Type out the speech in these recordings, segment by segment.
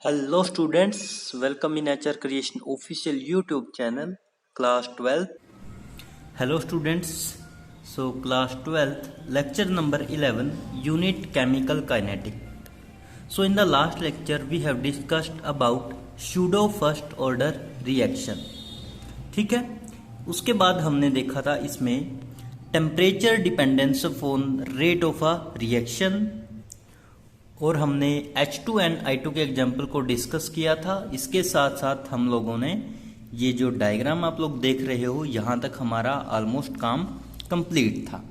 Hello students, welcome in Nature Creation official YouTube channel, class 12th. Hello students, so class 12th, lecture number 11, unit chemical kinetic. So in the last lecture we have discussed about pseudo first order reaction. ठीक है, उसके बाद हमने देखा था इसमें temperature dependence on rate of a reaction, और हमने H2 एंड I2 के एग्जाम्पल को डिस्कस किया था। इसके साथ साथ हम लोगों ने ये जो डायग्राम आप लोग देख रहे हो यहाँ तक हमारा ऑलमोस्ट काम कंप्लीट था।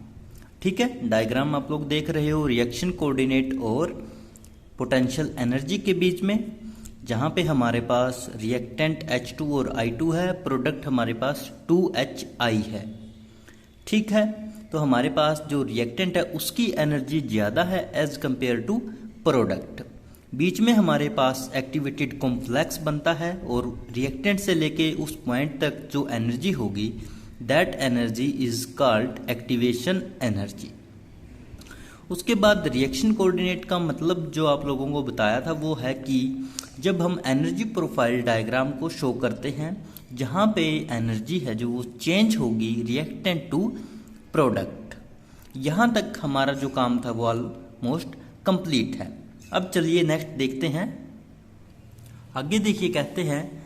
ठीक है, डायग्राम आप लोग देख रहे हो रिएक्शन कोऑर्डिनेट और पोटेंशियल एनर्जी के बीच में, जहाँ पे हमारे पास रिएक्टेंट H2 और I2 है, प्रोडक्ट हमारे पास 2HI है। ठीक है, तो हमारे पास जो रिएक्टेंट है उसकी एनर्जी ज़्यादा है एज कंपेयर टू प्रोडक्ट। बीच में हमारे पास एक्टिवेटेड कॉम्प्लेक्स बनता है और रिएक्टेंट से लेके उस पॉइंट तक जो एनर्जी होगी that energy is called activation energy. उसके बाद रिएक्शन कोऑर्डिनेट का मतलब जो आप लोगों को बताया था वो है कि जब हम एनर्जी प्रोफाइल डायग्राम को शो करते हैं जहाँ पे एनर्जी है जो वो चेंज होगी रिएक्टेंट टू प्रोडक्ट, यहाँ तक हमारा जो काम था वो ऑलमोस्ट कंप्लीट है। अब चलिए नेक्स्ट देखते हैं। आगे देखिए, कहते हैं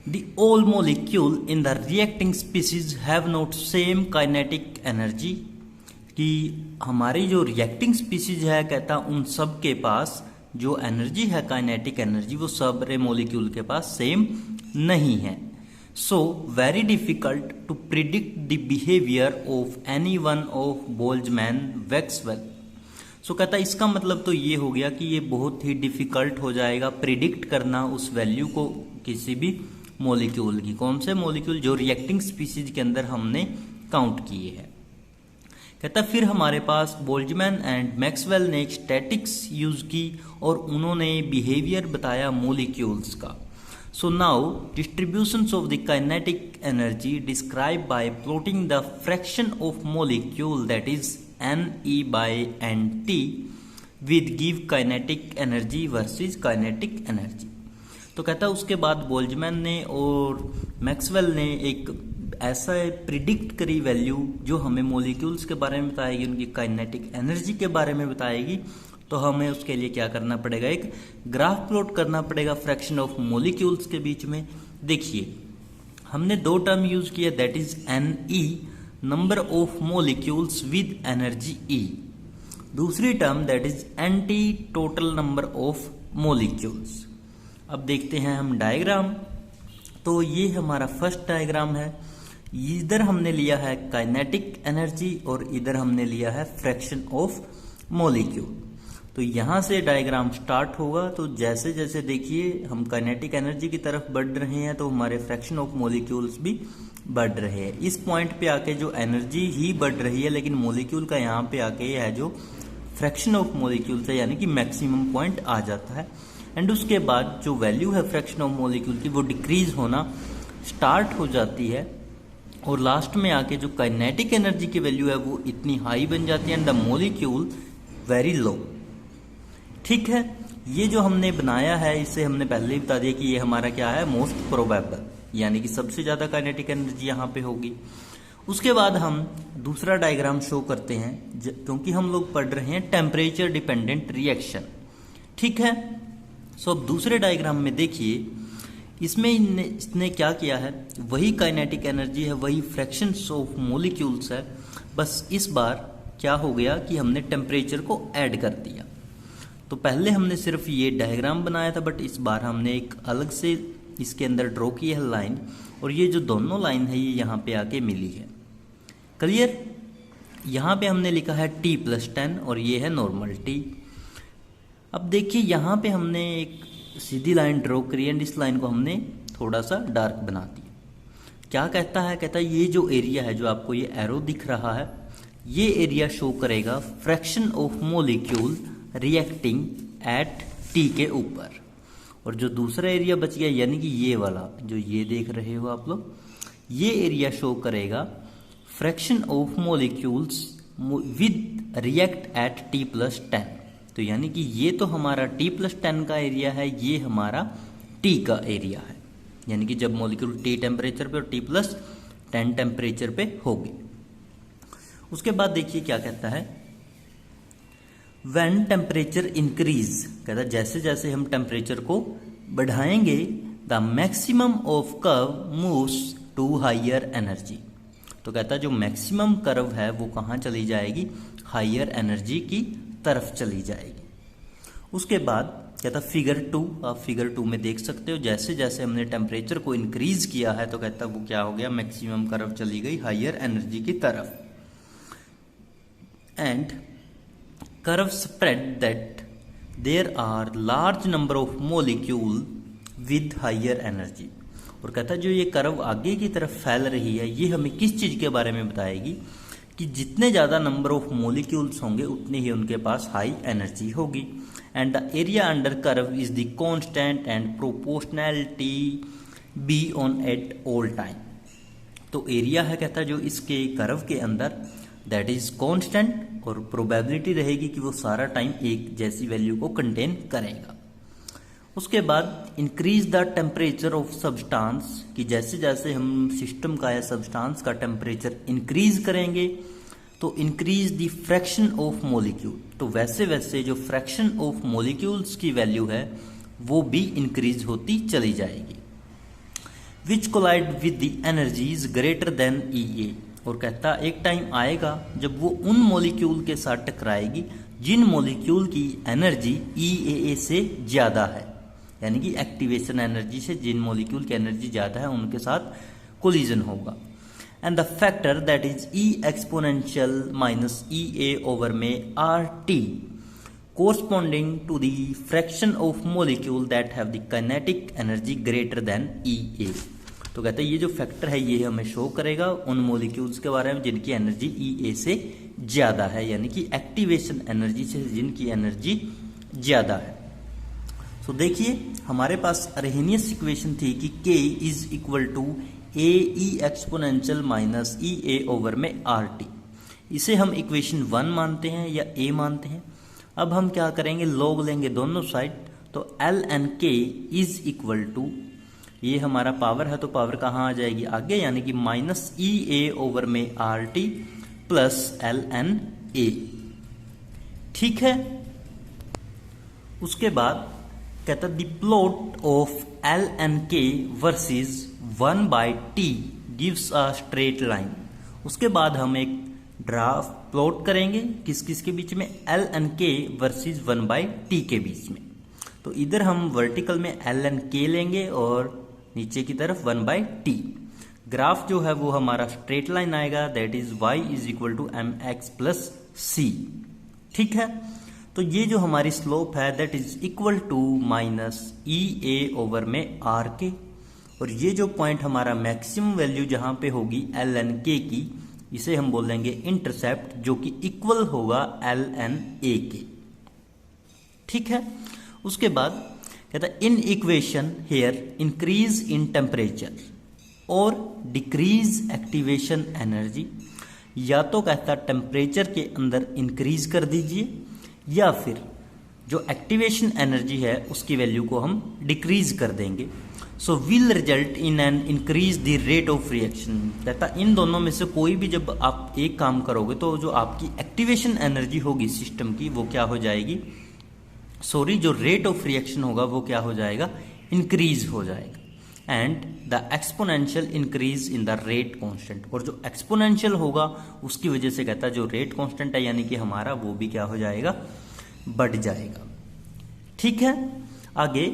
the all molecule in the reacting species have not same kinetic energy, कि हमारी जो रिएक्टिंग स्पीसीज है कहता उन सब के पास जो एनर्जी है काइनेटिक एनर्जी वो सब मॉलिक्यूल के पास सेम नहीं है। So very difficult to predict the behavior of any one of Boltzmann Maxwell। So कहता इसका मतलब तो ये हो गया कि ये बहुत ही डिफिकल्ट हो जाएगा प्रिडिक्ट करना उस वैल्यू को किसी भी मॉलिक्यूल की। कौन से मॉलिक्यूल? जो रिएक्टिंग स्पीसीज के अंदर हमने काउंट किए हैं। कहता फिर हमारे पास बोल्ट्जमैन एंड मैक्सवेल ने स्टैटिक्स यूज की और उन्होंने बिहेवियर बताया मॉलिक्यूल्स का। So now distributions of the kinetic energy described by plotting the fraction of molecule that is Ne by Nt with give kinetic energy versus kinetic energy। तो कहता उसके बाद बोल्ट्जमैन ने और मैक्सवेल ने एक ऐसा प्रिडिक्ट करी वैल्यू जो हमें मॉलिक्यूल्स के बारे में बताएगी, उनकी काइनेटिक एनर्जी के बारे में बताएगी। तो हमें उसके लिए क्या करना पड़ेगा, एक ग्राफ प्लॉट करना पड़ेगा फ्रैक्शन ऑफ मॉलिक्यूल्स के बीच में। देखिए हमने दो टर्म यूज किया, that is Ne, number of molecules with energy E। दूसरी term that is Nt, total number of molecules. अब देखते हैं हम डायग्राम। तो ये हमारा फर्स्ट डायग्राम है, इधर हमने लिया है काइनेटिक एनर्जी और इधर हमने लिया है फ्रैक्शन ऑफ मॉलिक्यूल। तो यहाँ से डायग्राम स्टार्ट होगा। तो जैसे जैसे देखिए हम काइनेटिक एनर्जी की तरफ बढ़ रहे हैं तो हमारे फ्रैक्शन ऑफ मॉलिक्यूल्स भी बढ़ रहे हैं। इस पॉइंट पे आके जो एनर्जी ही बढ़ रही है लेकिन मॉलिक्यूल का यहाँ पे आके ये है जो फ्रैक्शन ऑफ मॉलिक्यूल्स है, यानी कि मैक्सिमम पॉइंट आ जाता है। एंड उसके बाद जो वैल्यू है फ्रैक्शन ऑफ मॉलिक्यूल की वो डिक्रीज होना स्टार्ट हो जाती है और लास्ट में आके जो काइनेटिक एनर्जी की वैल्यू है वो इतनी हाई बन जाती है and the molecule very low. ठीक है, ये जो हमने बनाया है इससे हमने पहले ही बता दिया कि ये हमारा क्या है, मोस्ट प्रोबेबल, यानी कि सबसे ज्यादा काइनेटिक एनर्जी यहाँ पे होगी। उसके बाद हम दूसरा डायग्राम शो करते हैं क्योंकि हम लोग पढ़ रहे हैं टेम्परेचर डिपेंडेंट रिएक्शन। ठीक है, सो अब दूसरे डायग्राम में देखिए, इसमें इसने क्या किया है, वही काइनेटिक एनर्जी है, वही फ्रैक्शन ऑफ मॉलिक्यूल्स है, बस इस बार क्या हो गया कि हमने टेम्परेचर को ऐड कर दिया। तो पहले हमने सिर्फ ये डायग्राम बनाया था बट इस बार हमने एक अलग से इसके अंदर ड्रॉ की है लाइन, और ये जो दोनों लाइन है ये यहाँ पे आके मिली है। क्लियर? यहाँ पे हमने लिखा है T+10 और ये है नॉर्मल T। अब देखिए यहाँ पे हमने एक सीधी लाइन ड्रॉ करी एंड इस लाइन को हमने थोड़ा सा डार्क बना दिया। क्या कहता है, कहता है ये जो एरिया है जो आपको ये एरो दिख रहा है ये एरिया शो करेगा fraction of molecule reacting at T के ऊपर, और जो दूसरा एरिया बच गया यानी कि ये वाला जो ये देख रहे हो आप लोग, ये एरिया शो करेगा fraction of molecules with react eight T+10। तो यानी कि ये तो हमारा T+10 का एरिया है, ये हमारा T का एरिया है, यानी कि जब मॉलिक्यूल T टेम्परेचर पे और T+10 टेम्परेचर पे होगी। उसके बाद देखिए क्या कहता है, व्हेन टेम्परेचर इंक्रीज, कहता है जैसे जैसे हम टेम्परेचर को बढ़ाएंगे, the maximum of curve moves to higher energy. तो कहता है जो मैक्सिमम कर्व है वो कहाँ चली जाएगी, हायर एनर्जी की तरफ चली जाएगी। उसके बाद कहता फिगर 2, आप फिगर 2 में देख सकते हो, जैसे जैसे हमने टेम्परेचर को इंक्रीज किया है तो कहता वो क्या हो गया, मैक्सिमम कर्व चली गई हायर एनर्जी की तरफ। And curve spread that there are large number of molecule with higher energy. और कहता जो ये कर्व आगे की तरफ फैल रही है, ये हमें किस चीज के बारे में बताएगी कि जितने ज्यादा नंबर ऑफ मॉलिक्यूल्स होंगे उतनी ही उनके पास हाई एनर्जी होगी। And the area under curve is the constant and proportionality be on at all time. तो एरिया है कहता जो इसके कर्व के अंदर दैट इज कांस्टेंट, और प्रोबेबिलिटी रहेगी कि वो सारा टाइम एक जैसी वैल्यू को कंटेन करेगा। उसके बाद increase the temperature of substance, कि जैसे जैसे हम सिस्टम का या सब्सटेंस का टेम्परेचर इंक्रीज करेंगे तो increase the fraction of molecule, तो वैसे वैसे जो फ्रैक्शन ऑफ मॉलिक्यूल्स की वैल्यू है वो भी इंक्रीज होती चली जाएगी। Which collide with the energies greater than EA, और कहता एक टाइम आएगा जब वो उन मॉलिक्यूल के साथ टकराएगी जिन मॉलिक्यूल की एनर्जी EAA से ज्यादा है, यानी कि एक्टिवेशन एनर्जी से जिन मॉलिक्यूल की एनर्जी ज्यादा है उनके साथ कोलिजन होगा। And the factor that is E exponential minus EA over में RT corresponding to the fraction of molecule that have the kinetic energy greater than EA। तो कहते हैं ये जो फैक्टर है ये हमें शो करेगा उन मॉलिक्यूल्स के बारे में जिनकी एनर्जी EA से ज्यादा है, यानी कि एक्टिवेशन एनर्जी से जिनकी एनर्जी ज्यादा है। तो देखिए हमारे पास अरहेनियस इक्वेशन थी कि K is equal to AE exponential minus EA over में RT। इसे हम इक्वेशन 1 मानते हैं या A मानते हैं। अब हम क्या करेंगे, लॉग लेंगे दोनों साइड, तो ln_k इज इक्वल टू, ये हमारा पावर है तो पावर कहाँ आ जाएगी आगे, यानी कि माइनस EA ओवर में RT प्लस ln_A। ठीक है। उसके बाद कहता the plot of ln_k versus 1/t gives a straight line. उसके बाद हम एक ग्राफ प्लॉट करेंगे किस किस के बीच में, ln_k वर्सेस 1/t के बीच में। तो इधर हम वर्टिकल में ln_k लेंगे और नीचे की तरफ 1/t। ग्राफ जो है वो हमारा स्ट्रेट लाइन आएगा, that is y is equal to mx plus c। ठीक है। तो ये जो हमारी स्लोप है that is equal to minus EA over में RK, और ये जो पॉइंट हमारा मैक्सिमम वैल्यू जहां पे होगी ln_k की, इसे हम बोल देंगे इंटरसेप्ट, जो कि इक्वल होगा ln_A के। ठीक है। उसके बाद कहता in equation hair increase in temperature और डिक्रीज एक्टिवेशन एनर्जी, या तो कहता टेम्परेचर के अंदर इंक्रीज कर दीजिए या फिर जो एक्टिवेशन एनर्जी है उसकी वैल्यू को हम डिक्रीज कर देंगे। So will result in an increase the rate of reaction. कहता इन दोनों में से कोई भी जब आप एक काम करोगे तो जो आपकी एक्टिवेशन एनर्जी होगी सिस्टम की वो क्या हो जाएगी, जो रेट ऑफ रिएक्शन होगा वो क्या हो जाएगा, इंक्रीज हो जाएगा। And the exponential increase in the rate constant, और जो एक्सपोनेंशियल होगा उसकी वजह से कहता जो रेट कांस्टेंट है यानी कि हमारा वो भी क्या हो जाएगा, बढ़ जाएगा। ठीक है। आगे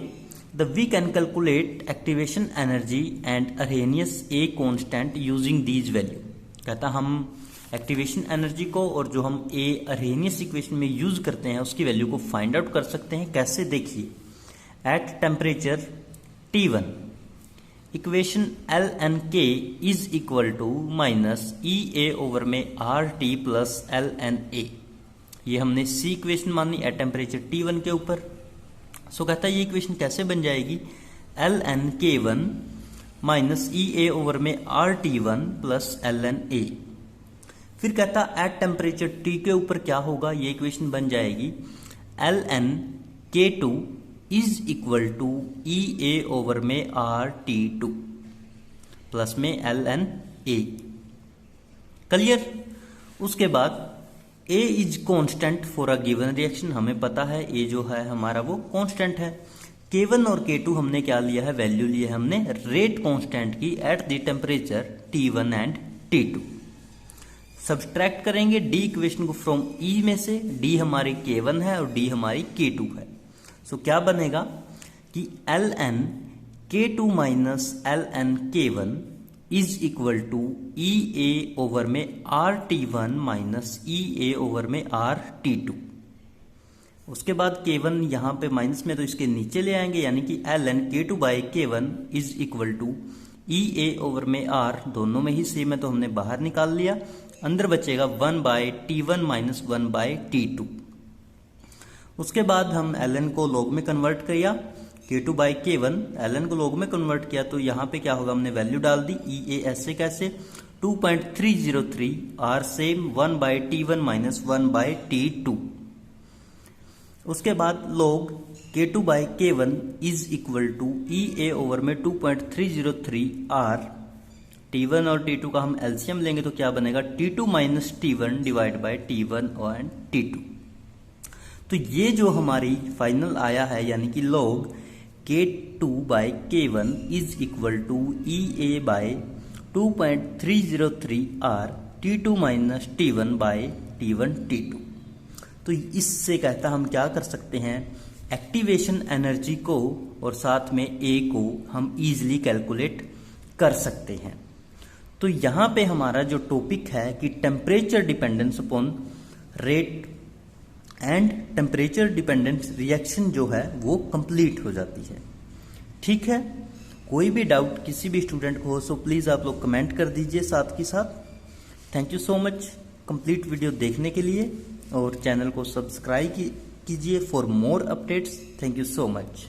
the we can calculate activation energy and Arrhenius A constant using these value. कहता हम एक्टिवेशन एनर्जी को और जो हम A अरहेनियस इक्वेशन में यूज करते हैं उसकी वैल्यू को फाइंड आउट कर सकते हैं। कैसे, देखिए at temperature T1 equation ln_k is equal to minus EA over में RT प्लस ln_A। ये हमने C इक्वेशन मानी एट टेम्परेचर T1 के ऊपर। सो कहता है ये इक्वेशन कैसे बन जाएगी, ln_k1 माइनस EA ओवर में RT1 प्लस ln_A। फिर कहता एट टेम्परेचर T के ऊपर क्या होगा, ये इक्वेशन बन जाएगी ln K2 is equal to EA over में RT2 प्लस में ln A। क्लियर। उसके बाद A is constant for a given reaction, हमें पता है A जो है हमारा वो कांस्टेंट है। K1 और K2 हमने क्या लिया है, वैल्यू ली है हमने रेट कांस्टेंट की at the temperature T1 and T2। Subtract करेंगे D इक्वेशन को फ्रॉम E में से, D हमारी K1 है और D हमारी K2 है। सो क्या बनेगा कि ln K2 minus ln K1 is equal to EA over में RT1 माइनस EA ओवर में RT2। उसके बाद K1 यहाँ पे माइनस में तो इसके नीचे ले आएंगे, यानी कि ln K2 by K1 is equal to EA over में R, दोनों में ही सेम है तो हमने बाहर निकाल लिया। अंदर बचेगा 1 by T1 minus 1 by T2। उसके बाद हम ln को लॉग में कन्वर्ट किया, K2 बाई K1 ln को लॉग में कन्वर्ट किया तो यहाँ पे क्या होगा, हमने वैल्यू डाल दी EA ऐसे कैसे 2.303 R same 1 by T1 minus 1 by T2। उसके बाद log K2 by K1 is equal to EA over में 2.303 R। T1 और T2 का हम एलसीएम लेंगे तो क्या बनेगा, T2 minus T1 divide by T1 and T2। तो ये जो हमारी फाइनल आया है, यानी कि log K2 by K1 is equal to EA by 2.303 R T2 minus T1 by T1 T2। तो इससे कहता हम क्या कर सकते हैं, एक्टिवेशन एनर्जी को और साथ में A को हम इजीली कैलकुलेट कर सकते हैं। तो यहाँ पे हमारा जो टॉपिक है कि temperature dependence upon rate and temperature dependence reaction जो है वो कंप्लीट हो जाती है। ठीक है, कोई भी डाउट किसी भी स्टूडेंट को हो सो प्लीज़ आप लोग कमेंट कर दीजिए साथ के साथ। Thank you so much complete video देखने के लिए, और चैनल को सब्सक्राइब कीजिए for more updates. Thank you so much.